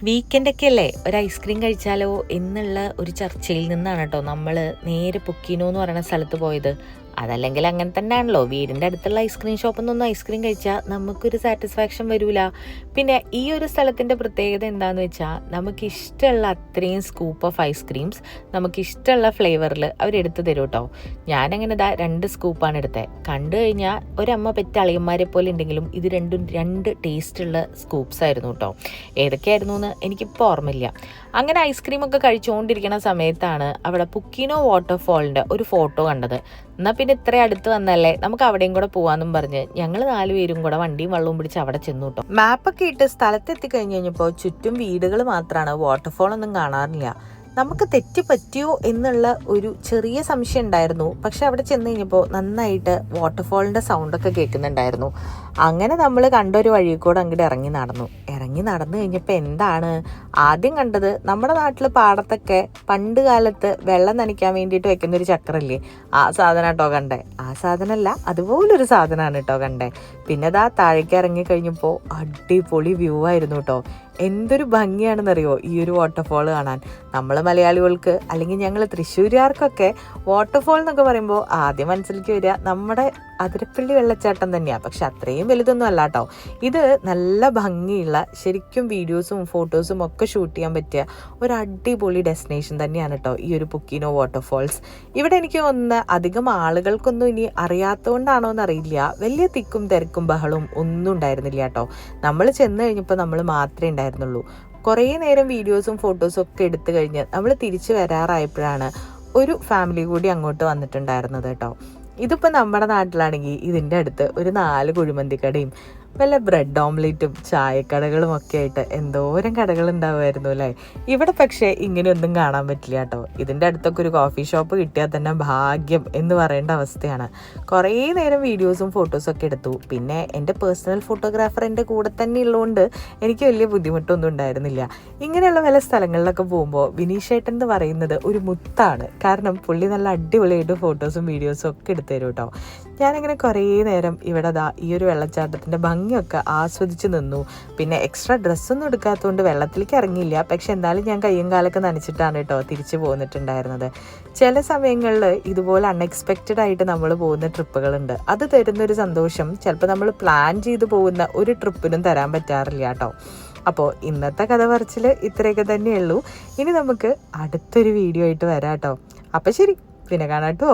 വീക്കെൻഡൊക്കെ അല്ലേ ഒരു ഐസ്ക്രീം കഴിച്ചാലോ എന്നുള്ള ഒരു ചർച്ചയിൽ നിന്നാണ് കേട്ടോ നമ്മൾ നേരെ പുക്കീനോ എന്ന് പറയുന്ന സ്ഥലത്ത് പോയത്. അതല്ലെങ്കിൽ അങ്ങനെ തന്നെയാണല്ലോ, വീടിൻ്റെ അടുത്തുള്ള ഐസ്ക്രീം ഷോപ്പിൽ നിന്നൊന്നും ഐസ്ക്രീം കഴിച്ചാൽ നമുക്കൊരു സാറ്റിസ്ഫാക്ഷൻ വരില്ല. പിന്നെ ഈ ഒരു സ്ഥലത്തിൻ്റെ പ്രത്യേകത എന്താണെന്ന് വെച്ചാൽ നമുക്കിഷ്ടമുള്ള അത്രയും സ്കൂപ്പ് ഓഫ് ഐസ്ക്രീംസ് നമുക്കിഷ്ടമുള്ള ഫ്ലേവറിൽ അവരെടുത്ത് തരും കേട്ടോ. ഞാനങ്ങനെ 2 സ്കൂപ്പാണ് എടുത്തത്. കണ്ടു കഴിഞ്ഞാൽ ഒരമ്മ പെറ്റ അളിയന്മാരെ പോലെ ഉണ്ടെങ്കിലും ഇത് രണ്ടും 2 ടേസ്റ്റുള്ള സ്കൂപ്സ് ആയിരുന്നു കേട്ടോ. ഏതൊക്കെയായിരുന്നു എന്ന് എനിക്കിപ്പോൾ ഓർമ്മയില്ല. അങ്ങനെ ഐസ്ക്രീമൊക്കെ കഴിച്ചുകൊണ്ടിരിക്കുന്ന സമയത്താണ് അവിടെ പുക്കീനോ വാട്ടർഫോളിൻ്റെ ഒരു ഫോട്ടോ കണ്ടത്. എന്നാൽ പിന്നെ ഇത്ര അടുത്ത് വന്നല്ലേ, നമുക്ക് അവിടെയും കൂടെ പോവാന്നും പറഞ്ഞ് ഞങ്ങൾ 4 പേരും കൂടെ വണ്ടിയും വെള്ളവും പിടിച്ച് അവിടെ ചെന്നു കേട്ടോ. മാപ്പൊക്കെ ഇട്ട് സ്ഥലത്തെത്തി കഴിഞ്ഞ് കഴിഞ്ഞപ്പോൾ ചുറ്റും വീടുകൾ മാത്രമാണ്, വാട്ടർഫോൾ ഒന്നും കാണാറില്ല. നമുക്ക് തെറ്റ് പറ്റിയോ എന്നുള്ള ഒരു ചെറിയ സംശയം ഉണ്ടായിരുന്നു. പക്ഷെ അവിടെ ചെന്ന് കഴിഞ്ഞപ്പോൾ നന്നായിട്ട് വാട്ടർഫോളിൻ്റെ സൗണ്ടൊക്കെ കേൾക്കുന്നുണ്ടായിരുന്നു. അങ്ങനെ നമ്മൾ കണ്ടൊരു വഴി കൂടെ അങ്ങോട്ട് ഇറങ്ങി നടന്നു കഴിഞ്ഞപ്പോൾ എന്താണ് ആദ്യം കണ്ടത്, നമ്മുടെ നാട്ടിൽ പാടത്തൊക്കെ പണ്ട് കാലത്ത് വെള്ളം നനയ്ക്കാൻ വേണ്ടിയിട്ട് വെക്കുന്നൊരു ചക്രല്ലേ, ആ സാധനം കേട്ടോ കണ്ടേ. ആ സാധനമല്ല, അതുപോലൊരു സാധനമാണ് കേട്ടോ കണ്ടേ. പിന്നെ താഴേക്ക് ഇറങ്ങി കഴിഞ്ഞപ്പോൾ അടിപൊളി വ്യൂ ആയിരുന്നു കേട്ടോ. എന്തൊരു ഭംഗിയാണെന്നറിയോ ഈ ഒരു വാട്ടർഫോൾ കാണാൻ. നമ്മൾ മലയാളികൾക്ക് അല്ലെങ്കിൽ ഞങ്ങൾ തൃശ്ശൂരുകാർക്കൊക്കെ വാട്ടർഫോൾ എന്നൊക്കെ പറയുമ്പോൾ ആദ്യം മനസ്സിലേക്ക് വരിക നമ്മുടെ അതിരപ്പള്ളി വെള്ളച്ചാട്ടം തന്നെയാണ്. പക്ഷെ അത്രയും വലുതൊന്നും അല്ല കേട്ടോ. ഇത് നല്ല ഭംഗിയുള്ള, ശരിക്കും വീഡിയോസും ഫോട്ടോസും ഒക്കെ ഷൂട്ട് ചെയ്യാൻ പറ്റിയ ഒരു അടിപൊളി ഡെസ്റ്റിനേഷൻ തന്നെയാണ് കേട്ടോ ഈ ഒരു പുക്കീനോ വാട്ടർഫോൾസ്. ഇവിടെ എനിക്ക് തോന്നുന്ന അധികം ആളുകൾക്കൊന്നും ഇനി അറിയാത്തതുകൊണ്ടാണോ എന്നറിയില്ല, വലിയ തിക്കും തിരക്കും ബഹളവും ഒന്നും ഉണ്ടായിരുന്നില്ല കേട്ടോ. നമ്മൾ ചെന്ന് കഴിഞ്ഞപ്പോൾ നമ്മൾ മാത്രമേ ഉണ്ടായിരുന്നുള്ളൂ. കുറേ നേരം വീഡിയോസും ഫോട്ടോസും ഒക്കെ എടുത്തു കഴിഞ്ഞ് നമ്മൾ തിരിച്ചു വരാറായപ്പോഴാണ് ഒരു ഫാമിലി കൂടി അങ്ങോട്ട് വന്നിട്ടുണ്ടായിരുന്നത് കേട്ടോ. ഇതിപ്പോൾ നമ്മുടെ നാട്ടിലാണെങ്കിൽ ഇതിൻ്റെ അടുത്ത് ഒരു 4 കുഴിമന്തിക്കടയും വല്ല ബ്രെഡ് ഓംലേറ്റും ചായക്കടകളും ഒക്കെ ആയിട്ട് എന്തോരം കടകൾ ഉണ്ടാവുമായിരുന്നു അല്ലേ. ഇവിടെ പക്ഷേ ഇങ്ങനെയൊന്നും കാണാൻ പറ്റില്ല കേട്ടോ. ഇതിൻ്റെ അടുത്തൊക്കെ ഒരു കോഫി ഷോപ്പ് കിട്ടിയാൽ തന്നെ ഭാഗ്യം എന്ന് പറയേണ്ട അവസ്ഥയാണ്. കുറേ നേരം വീഡിയോസും ഫോട്ടോസും ഒക്കെ എടുത്തു. പിന്നെ എൻ്റെ പേഴ്സണൽ ഫോട്ടോഗ്രാഫർ എൻ്റെ കൂടെ തന്നെ ഉള്ളതുകൊണ്ട് എനിക്ക് വലിയ ബുദ്ധിമുട്ടൊന്നും ഉണ്ടായിരുന്നില്ല. ഇങ്ങനെയുള്ള പല സ്ഥലങ്ങളിലൊക്കെ പോകുമ്പോൾ വിനീഷേട്ടൻ എന്ന് പറയുന്നത് ഒരു മുത്താണ്. കാരണം പുള്ളി നല്ല അടിപൊളിയായിട്ട് ഫോട്ടോസും വീഡിയോസും ഒക്കെ എടുത്തു തരും കേട്ടോ. ഞാനിങ്ങനെ കുറേ നേരം ഇവിടെ ഈ ഒരു വെള്ളച്ചാട്ടത്തിൻ്റെ ഭംഗിയൊക്കെ ആസ്വദിച്ച് നിന്നു. പിന്നെ എക്സ്ട്രാ ഡ്രസ്സൊന്നും എടുക്കാത്തതുകൊണ്ട് വെള്ളത്തിലേക്ക് ഇറങ്ങിയില്ല. പക്ഷെ എന്തായാലും ഞാൻ കയ്യും കാലൊക്കെ നനച്ചിട്ടാണ് കേട്ടോ തിരിച്ചു പോന്നിട്ടുണ്ടായിരുന്നത്. ചില സമയങ്ങളിൽ ഇതുപോലെ അൺഎക്സ്പെക്റ്റഡ് ആയിട്ട് നമ്മൾ പോകുന്ന ട്രിപ്പുകളുണ്ട്. അത് തരുന്നൊരു സന്തോഷം ചിലപ്പോൾ നമ്മൾ പ്ലാൻ ചെയ്ത് പോകുന്ന ഒരു ട്രിപ്പിനും തരാൻ പറ്റാറില്ല കേട്ടോ. അപ്പോൾ ഇന്നത്തെ കഥ പറച്ചിൽ ഇത്രയൊക്കെ തന്നെയുള്ളൂ. ഇനി നമുക്ക് അടുത്തൊരു വീഡിയോ ആയിട്ട് വരാം കേട്ടോ. അപ്പോൾ ശരി, പിന്നെ കാണാം കേട്ടോ.